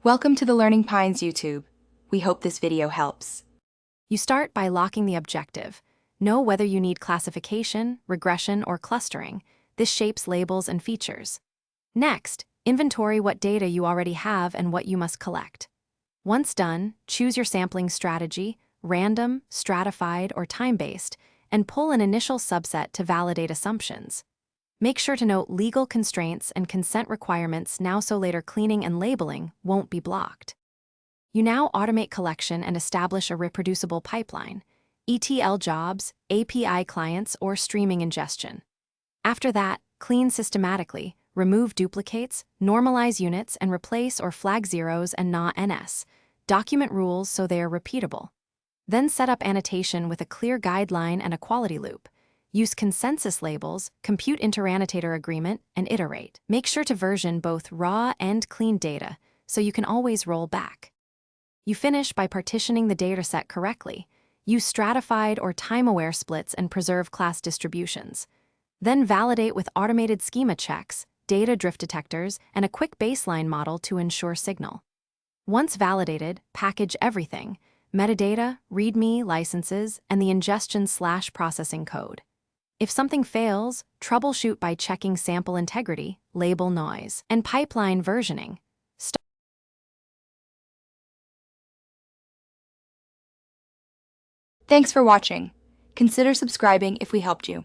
Welcome to the Learning Pines YouTube. We hope this video helps. You start by locking the objective. Know whether you need classification, regression, or clustering. This shapes labels and features. Next, inventory what data you already have and what you must collect. Once done, choose your sampling strategy, random, stratified, or time-based, and pull an initial subset to validate assumptions. Make sure to note legal constraints and consent requirements now so later cleaning and labeling won't be blocked. You now automate collection and establish a reproducible pipeline, ETL jobs, API clients, or streaming ingestion. After that, clean systematically, remove duplicates, normalize units, and replace or flag zeros and not NS. Document rules so they are repeatable. Then set up annotation with a clear guideline and a quality loop. Use consensus labels, compute interannotator agreement, and iterate. Make sure to version both raw and clean data so you can always roll back. You finish by partitioning the dataset correctly. Use stratified or time-aware splits and preserve class distributions. Then validate with automated schema checks, data drift detectors, and a quick baseline model to ensure signal. Once validated, package everything: metadata, README, licenses, and the ingestion/processing code. If something fails, troubleshoot by checking sample integrity, label noise, and pipeline versioning. Thanks for watching. Consider subscribing if we helped you.